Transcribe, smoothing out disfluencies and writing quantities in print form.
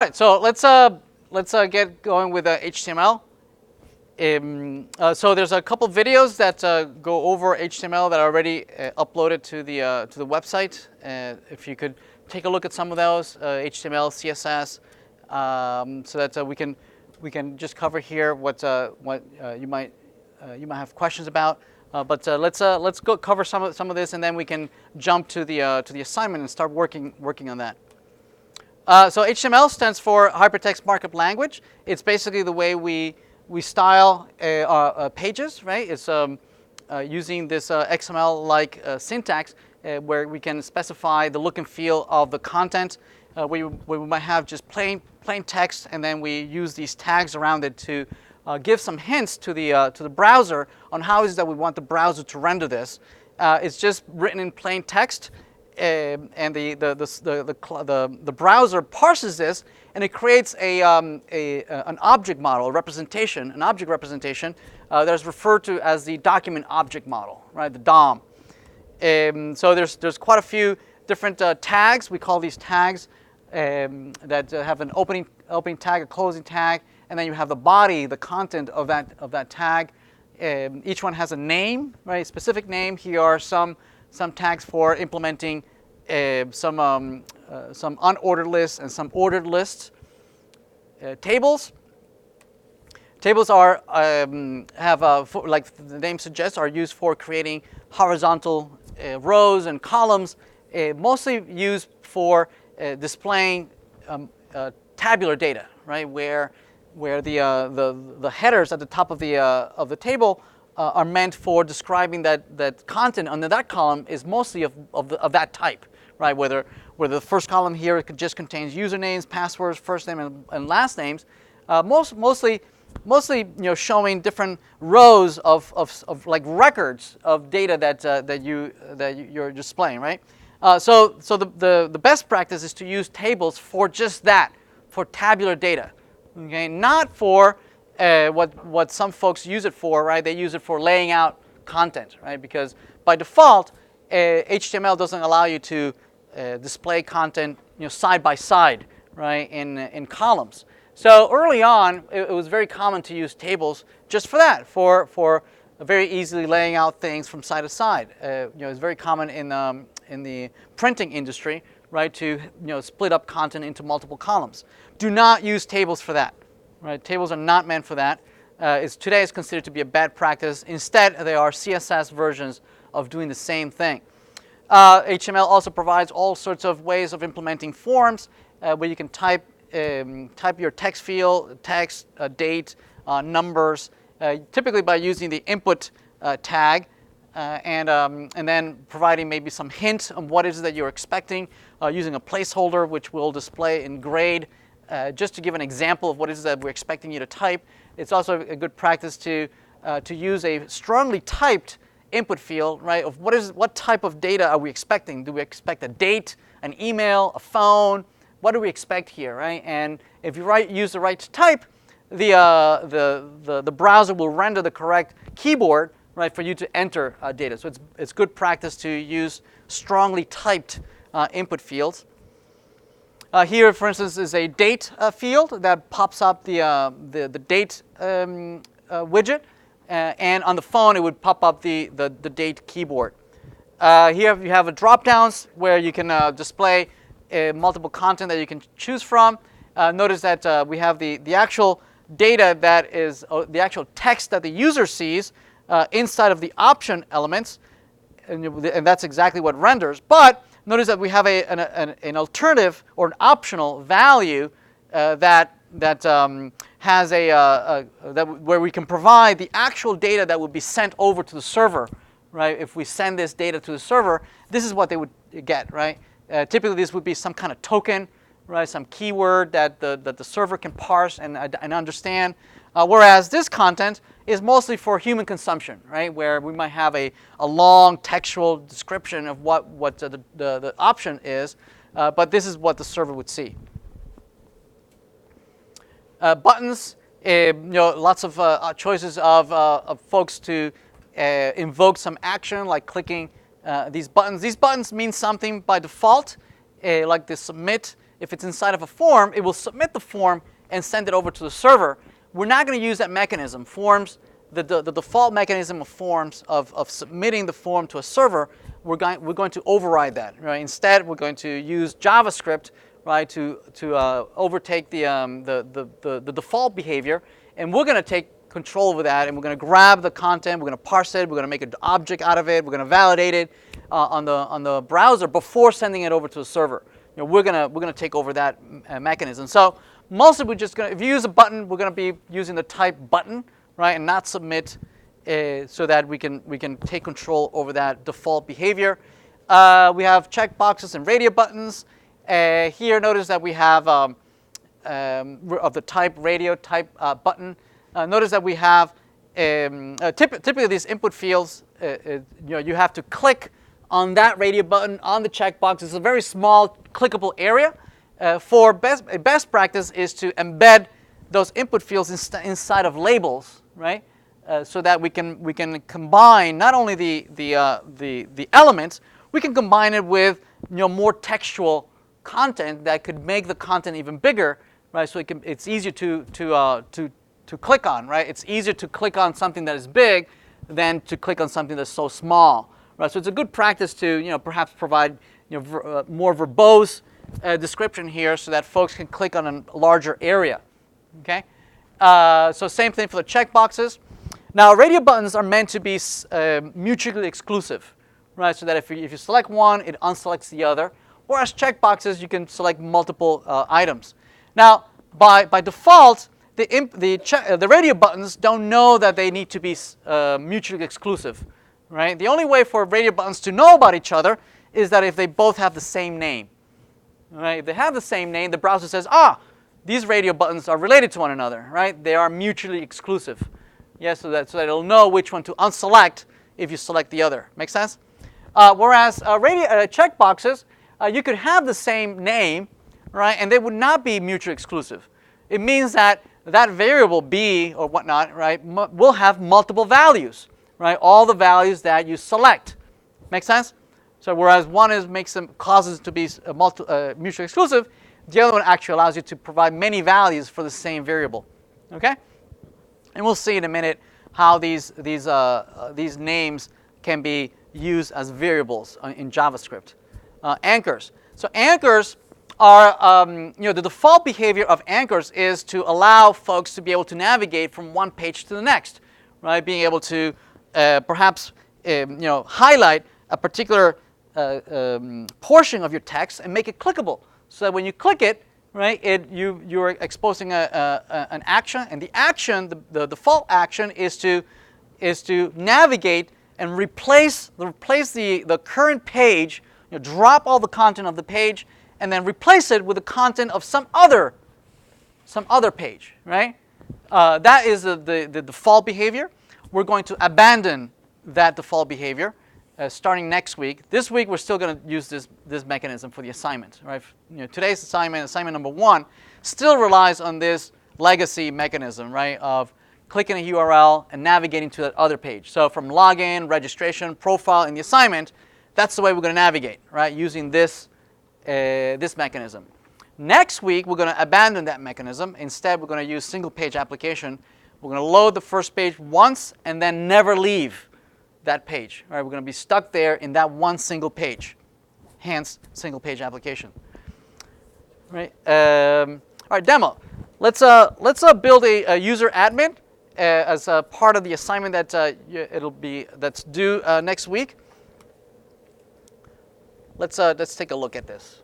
Right, so let's get going with HTML. So there's a couple videos that go over HTML that are already uploaded to the website. If you could take a look at some of those, HTML, CSS, so that we can just cover here what you might have questions about. But let's go cover some of this, and then we can jump to the assignment and start working on that. So HTML stands for HyperText Markup Language. It's basically the way we style pages, right? It's using this XML-like syntax where we can specify the look and feel of the content. We might have just plain text, and then we use these tags around it to give some hints to the browser on how it is that we want the browser to render this. It's just written in plain text. And the browser parses this, and it creates an object model, an object representation that is referred to as the document object model, right? The DOM. So there's quite a few different tags. We call these tags that have an opening tag, a closing tag, and then you have the body, the content of that tag. Each one has a name, right? A specific name. Here are some tags for implementing some unordered lists and some ordered lists. Tables are like the name suggests, are used for creating horizontal rows and columns, mostly used for displaying tabular data, right? Where the headers at the top of the table are meant for describing that content under that column is mostly of that type, right? Where the first column here just contains usernames, passwords, first name and last names, mostly showing different rows of like records of data that you're displaying, right? So the best practice is to use tables for just that, for tabular data, okay? Not for what some folks use it for, right? They use it for laying out content, right? Because by default, HTML doesn't allow you to display content, side by side, right? In columns. So early on, it was very common to use tables just for that, for very easily laying out things from side to side. It's very common in the printing industry, right? To split up content into multiple columns. Do not use tables for that. Right, tables are not meant for that. Today is considered to be a bad practice. Instead, they are CSS versions of doing the same thing. HTML also provides all sorts of ways of implementing forms where you can type your text field, text, date, numbers, typically by using the input tag and then providing maybe some hint on what it is that you're expecting, using a placeholder which will display in grade. Just to give an example of what it is that we're expecting you to type, it's also a good practice to use a strongly typed input field, right? Of what type of data are we expecting? Do we expect a date, an email, a phone? What do we expect here, right? And if you use the right type, the browser will render the correct keyboard, right, for you to enter data. So it's good practice to use strongly typed input fields. Here, for instance, is a date field that pops up the date widget, and on the phone it would pop up the date keyboard. Here you have a drop-downs where you can display multiple content that you can choose from. Notice that we have the actual data that is the actual text that the user sees inside of the option elements, and that's exactly what renders. But notice that we have an alternative or an optional value that has where we can provide the actual data that would be sent over to the server, right? If we send this data to the server, this is what they would get, right? Typically, this would be some kind of token, right? Some keyword that the server can parse and understand. Whereas this content is mostly for human consumption, right? Where we might have a long textual description of what the option is, but this is what the server would see. Buttons, lots of choices of folks to invoke some action, like clicking these buttons. These buttons mean something by default, like the submit if it's inside of a form, it will submit the form and send it over to the server. We're not going to use that mechanism. Forms, the default mechanism of forms of submitting the form to a server, we're going to override that. Right? Instead, we're going to use JavaScript, right, to overtake the default behavior, and we're going to take control over that, and we're going to grab the content, we're going to parse it, we're going to make an object out of it, we're going to validate it on the browser before sending it over to the server. We're gonna take over that mechanism. So mostly we're just gonna, if you use a button, we're gonna be using the type button, right, and not submit, so that we can take control over that default behavior. We have checkboxes and radio buttons. Here, notice that we have of the type radio type button. Notice that we have typically these input fields. You have to click on that radio button on the checkbox. It's a very small clickable area. For best practice is to embed those input fields inside of labels, right? So that we can combine not only the elements, we can combine it with more textual content that could make the content even bigger, right? So it's easier to click on, right? It's easier to click on something that is big than to click on something that's so small. Right, so it's a good practice to perhaps provide more verbose description here so that folks can click on a larger area. Okay, so same thing for the checkboxes. Now radio buttons are meant to be mutually exclusive, right? So that if you select one, it unselects the other. Whereas checkboxes, you can select multiple items. Now by default, the radio buttons don't know that they need to be mutually exclusive. Right? The only way for radio buttons to know about each other is that if they both have the same name. Right? If they have the same name, the browser says, these radio buttons are related to one another. Right? They are mutually exclusive. Yeah, so that it'll know which one to unselect if you select the other. Make sense? Whereas checkboxes, you could have the same name, right, and they would not be mutually exclusive. It means that variable B or whatnot, right, will have multiple values. Right, all the values that you select. Make sense? So whereas one causes to be mutually exclusive, the other one actually allows you to provide many values for the same variable. Okay? And we'll see in a minute how these names can be used as variables in JavaScript. Anchors. So anchors are the default behavior of anchors is to allow folks to be able to navigate from one page to the next. Right, being able to perhaps highlight a particular portion of your text and make it clickable, so that when you click it, right, you're exposing an action, and the action, the default action, is to navigate and replace the current page, drop all the content of the page, and then replace it with the content of some other page, right? That is the default behavior. We're going to abandon that default behavior starting next week. This week, we're still going to use this mechanism for the assignment. Right? Today's assignment number 1, still relies on this legacy mechanism, right, of clicking a URL and navigating to that other page. So from login, registration, profile in the assignment, that's the way we're going to navigate, right, using this mechanism. Next week, we're going to abandon that mechanism. Instead, we're going to use single-page application. We're going to load the first page once and then never leave that page. Right? We're going to be stuck there in that one single page, hence single-page application. Right? All right, demo. Let's build a user admin as a part of the assignment that's due next week. Let's take a look at this.